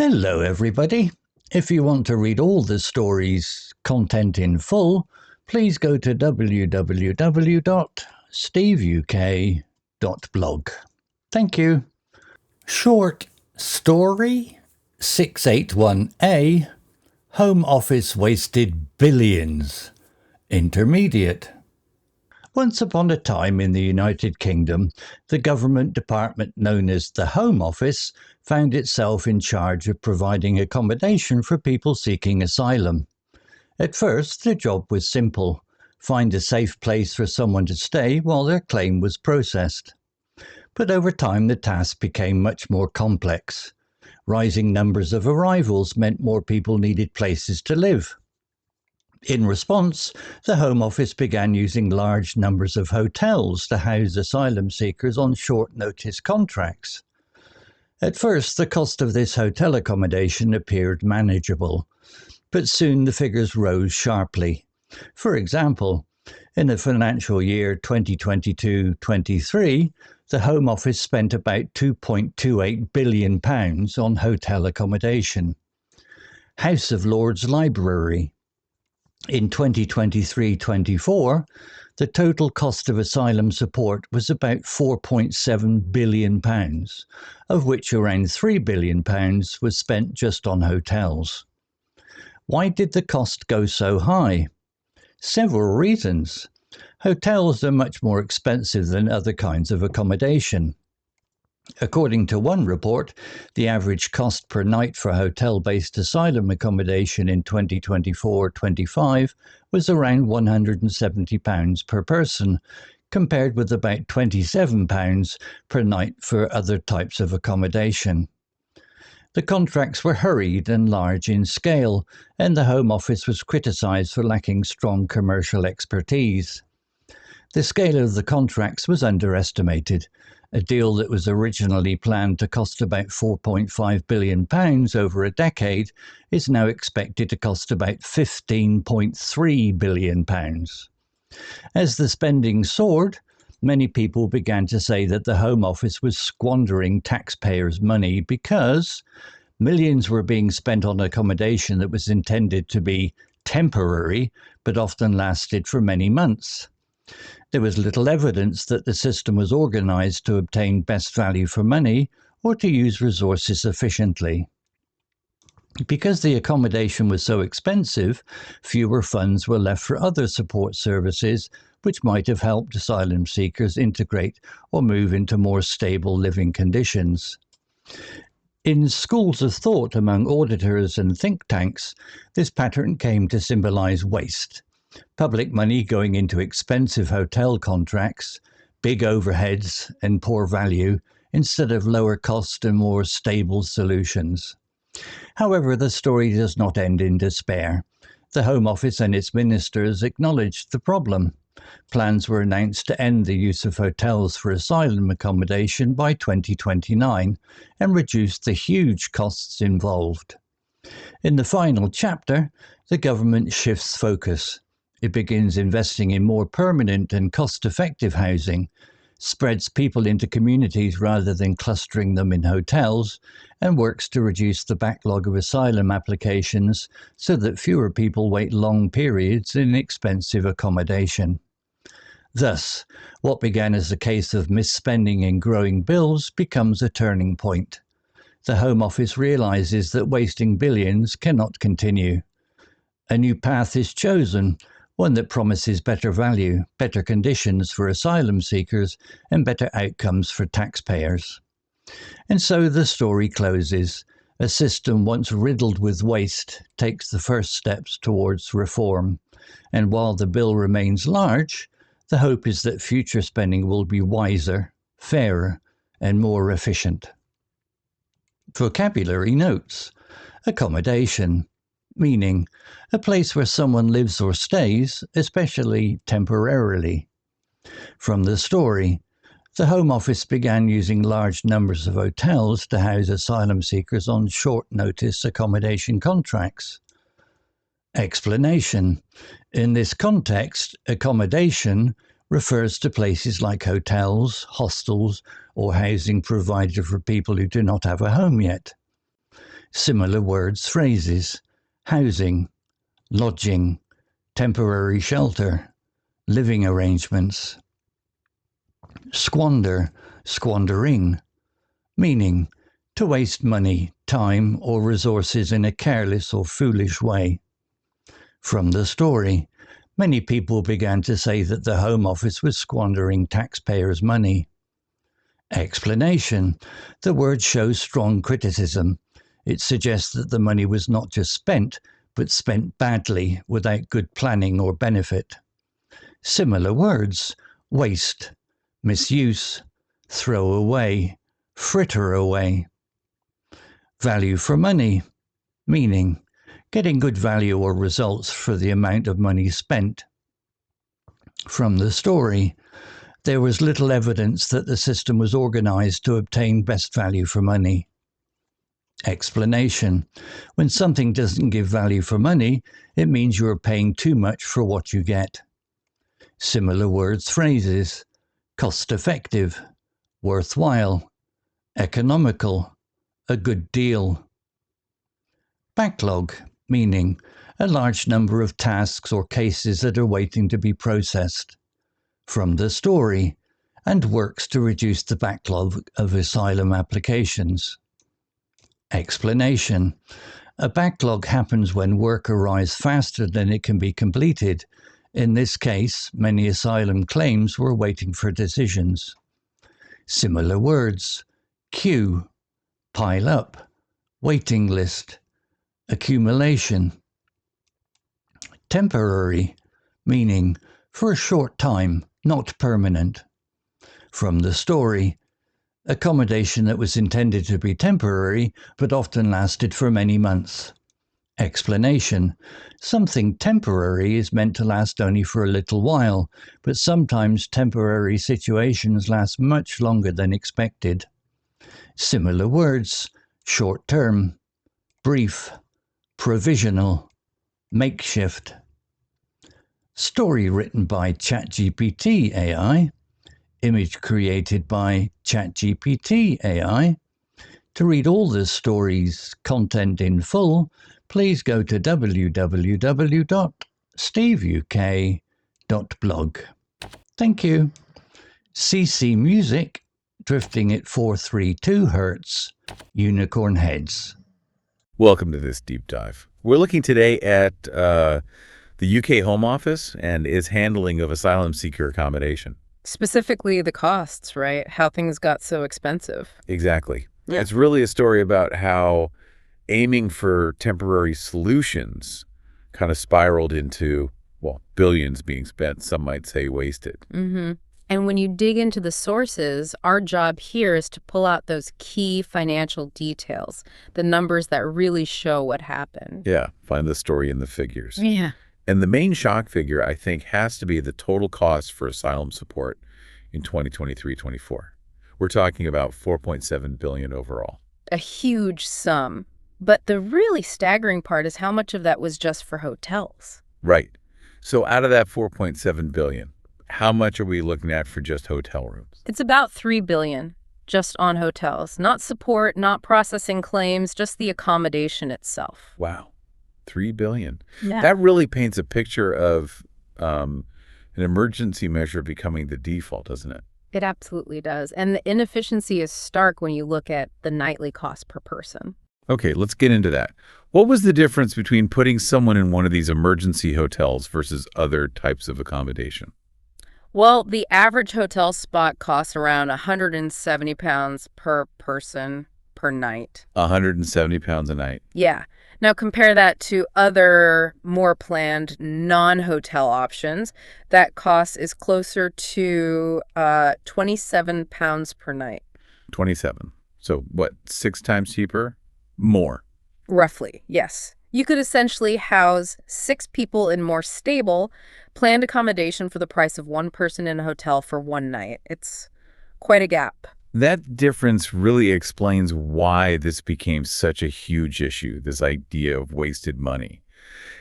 Hello everybody. If you want to read all the story's content in full, please go to www.steveuk.blog. Thank you. Short story 681A. Home Office wasted billions. Intermediate. Once upon a time in the United Kingdom, the government department known as the Home Office found itself in charge of providing accommodation for people seeking asylum. At first, the job was simple: find a safe place for someone to stay while their claim was processed. But over time, the task became much more complex. Rising numbers of arrivals meant more people needed places to live. In response, the Home Office began using large numbers of hotels to house asylum seekers on short-notice contracts. At first, the cost of this hotel accommodation appeared manageable, but soon the figures rose sharply. For example, in the financial year 2022-23, the Home Office spent about £2.28 billion on hotel accommodation. House of Lords Library. In 2023-24, the total cost of asylum support was about £4.7 billion, of which around £3 billion was spent just on hotels. Why did the cost go so high? Several reasons. Hotels are much more expensive than other kinds of accommodation. According to one report, the average cost per night for hotel-based asylum accommodation in 2024-25 was around £170 per person, compared with about £27 per night for other types of accommodation. The contracts were hurried and large in scale, and the Home Office was criticised for lacking strong commercial expertise. The scale of the contracts was underestimated. A deal that was originally planned to cost about £4.5 billion over a decade is now expected to cost about £15.3 billion. As the spending soared, many people began to say that the Home Office was squandering taxpayers' money because millions were being spent on accommodation that was intended to be temporary but often lasted for many months. There was little evidence that the system was organised to obtain best value for money or to use resources efficiently. Because the accommodation was so expensive, fewer funds were left for other support services which might have helped asylum seekers integrate or move into more stable living conditions. In schools of thought among auditors and think tanks, this pattern came to symbolise waste. Public money going into expensive hotel contracts, big overheads and poor value, instead of lower cost and more stable solutions. However, the story does not end in despair. The Home Office and its ministers acknowledged the problem. Plans were announced to end the use of hotels for asylum accommodation by 2029 and reduce the huge costs involved. In the final chapter, the government shifts focus. It begins investing in more permanent and cost-effective housing, spreads people into communities rather than clustering them in hotels, and works to reduce the backlog of asylum applications so that fewer people wait long periods in expensive accommodation. Thus, what began as a case of misspending and growing bills becomes a turning point. The Home Office realises that wasting billions cannot continue. A new path is chosen, one that promises better value, better conditions for asylum seekers, and better outcomes for taxpayers. And so the story closes. A system once riddled with waste takes the first steps towards reform. And while the bill remains large, the hope is that future spending will be wiser, fairer, and more efficient. Vocabulary notes. Accommodation. Meaning, a place where someone lives or stays, especially temporarily. From the story, the Home Office began using large numbers of hotels to house asylum seekers on short-notice accommodation contracts. Explanation. In this context, accommodation refers to places like hotels, hostels, or housing provided for people who do not have a home yet. Similar words, phrases: housing, lodging, temporary shelter, living arrangements. Squander, squandering, meaning to waste money, time, or resources in a careless or foolish way. From the story, many people began to say that the Home Office was squandering taxpayers' money. Explanation: the word shows strong criticism. It suggests that the money was not just spent, but spent badly, without good planning or benefit. Similar words: waste, misuse, throw away, fritter away. Value for money, meaning getting good value or results for the amount of money spent. From the story, there was little evidence that the system was organized to obtain best value for money. Explanation: when something doesn't give value for money, it means you are paying too much for what you get. Similar words, phrases: cost-effective, worthwhile, economical, a good deal. Backlog, meaning a large number of tasks or cases that are waiting to be processed. From the story, and works to reduce the backlog of asylum applications. Explanation: a backlog happens when work arrives faster than it can be completed. In this case, many asylum claims were waiting for decisions. Similar words: queue, pile up, waiting list, accumulation. Temporary, meaning for a short time, not permanent. From the story, accommodation that was intended to be temporary but often lasted for many months. Explanation: something temporary is meant to last only for a little while, but sometimes temporary situations last much longer than expected. Similar words: short term, brief, provisional, makeshift. Story written by ChatGPT AI. Image created by ChatGPT AI. To read all the story's content in full, please go to www.steveuk.blog. Thank you. CC Music, drifting at 432 Hz, Unicorn Heads. Welcome to this deep dive. We're looking today at the UK Home Office and its handling of asylum seeker accommodation. Specifically the costs, right? How things got so expensive. Exactly. Yeah. It's really a story about how aiming for temporary solutions kind of spiraled into, well, billions being spent, some might say wasted. Mm-hmm. And when you dig into the sources, our job here is to pull out those key financial details, the numbers that really show what happened. Yeah, find the story in the figures. Yeah. And the main shock figure, I think, has to be the total cost for asylum support in 2023-24. We're talking about $4.7 billion overall. A huge sum. But the really staggering part is how much of that was just for hotels. Right. So out of that $4.7 billion, how much are we looking at for just hotel rooms? It's about $3 billion just on hotels. Not support, not processing claims, just the accommodation itself. Wow. $3 billion. Yeah. That really paints a picture of an emergency measure becoming the default, doesn't it? It absolutely does. And the inefficiency is stark when you look at the nightly cost per person. Okay, let's get into that. What was the difference between putting someone in one of these emergency hotels versus other types of accommodation? Well, the average hotel spot costs around £170 per person per night. 170 pounds a night. Yeah. Now compare that to other more planned non-hotel options. That cost is closer to £27 per night. 27. So what, 6 times cheaper? More. Roughly, yes. You could essentially house 6 people in more stable, planned accommodation for the price of 1 person in a hotel for 1 night. It's quite a gap. That difference really explains why this became such a huge issue, this idea of wasted money.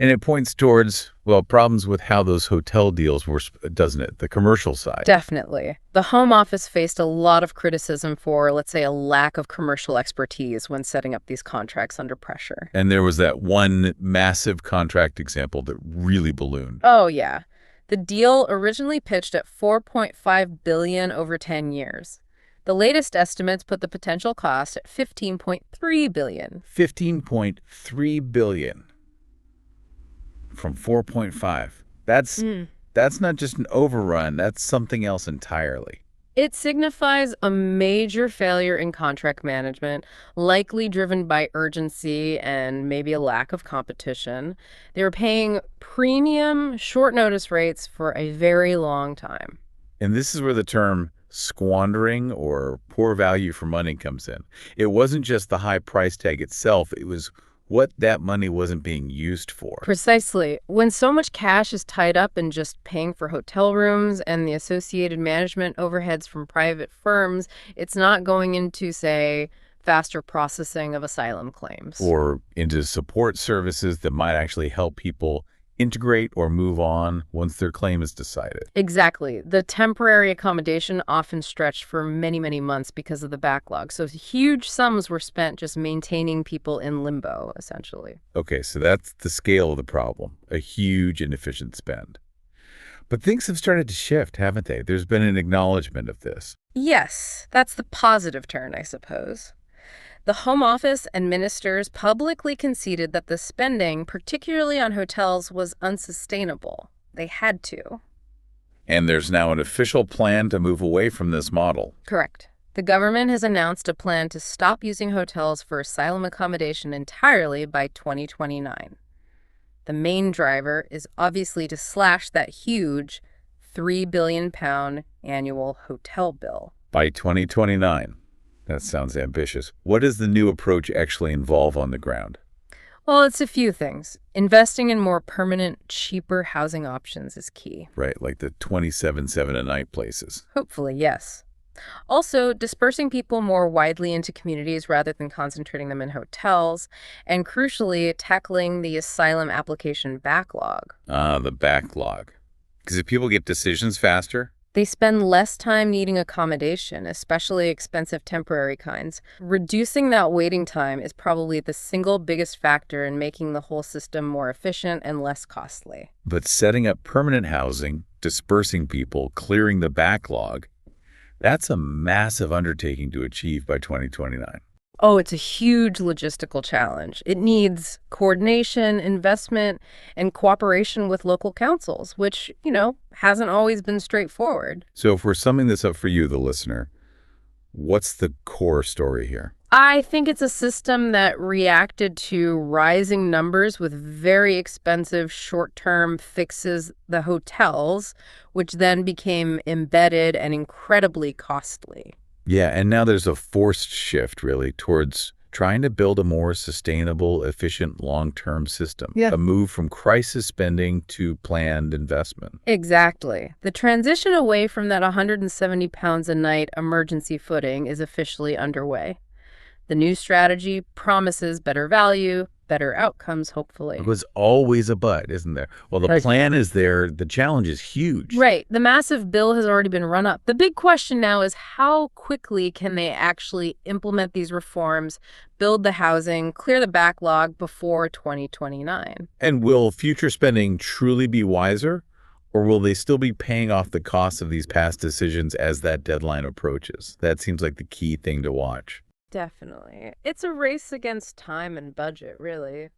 And it points towards, well, problems with how those hotel deals were, doesn't it? The commercial side. Definitely. The Home Office faced a lot of criticism for, let's say, a lack of commercial expertise when setting up these contracts under pressure. And there was that one massive contract example that really ballooned. Oh, yeah. The deal originally pitched at $4.5 billion over 10 years. The latest estimates put the potential cost at $15.3 billion. $15.3 billion from 4.5. That's not just an overrun, that's something else entirely. It signifies a major failure in contract management, likely driven by urgency and maybe a lack of competition. They were paying premium short notice rates for a very long time. And this is where the term squandering or poor value for money comes in. It wasn't just the high price tag itself, it was what that money wasn't being used for. Precisely. When so much cash is tied up in just paying for hotel rooms and the associated management overheads from private firms, it's not going into, say, faster processing of asylum claims. Or into support services that might actually help people integrate or move on once their claim is decided. Exactly. The temporary accommodation often stretched for many, many months because of the backlog. So huge sums were spent just maintaining people in limbo, essentially. Okay, so that's the scale of the problem, a huge inefficient spend. But things have started to shift, haven't they? There's been an acknowledgement of this. Yes, that's the positive turn, I suppose. The Home Office and ministers publicly conceded that the spending, particularly on hotels, was unsustainable. They had to. And there's now an official plan to move away from this model. Correct. The government has announced a plan to stop using hotels for asylum accommodation entirely by 2029. The main driver is obviously to slash that huge £3 billion annual hotel bill. By 2029. That sounds ambitious. What does the new approach actually involve on the ground? Well, it's a few things. Investing in more permanent, cheaper housing options is key. Right, like the 27.7 a night places. Hopefully, yes. Also, dispersing people more widely into communities rather than concentrating them in hotels, and crucially, tackling the asylum application backlog. Ah, the backlog. Because if people get decisions faster, they spend less time needing accommodation, especially expensive temporary kinds. Reducing that waiting time is probably the single biggest factor in making the whole system more efficient and less costly. But setting up permanent housing, dispersing people, clearing the backlog, that's a massive undertaking to achieve by 2029. Oh, it's a huge logistical challenge. It needs coordination, investment, and cooperation with local councils, which, hasn't always been straightforward. So if we're summing this up for you, the listener, what's the core story here? I think it's a system that reacted to rising numbers with very expensive short-term fixes, the hotels, which then became embedded and incredibly costly. Yeah, and now there's a forced shift, really, towards trying to build a more sustainable, efficient, long-term system. Yeah. A move from crisis spending to planned investment. Exactly. The transition away from that £170 a night emergency footing is officially underway. The new strategy promises better value, better outcomes, hopefully. It was always a but, isn't there? Well, the plan is there. The challenge is huge. Right. The massive bill has already been run up. The big question now is how quickly can they actually implement these reforms, build the housing, clear the backlog before 2029? And will future spending truly be wiser? Or will they still be paying off the costs of these past decisions as that deadline approaches? That seems like the key thing to watch. Definitely. It's a race against time and budget, really.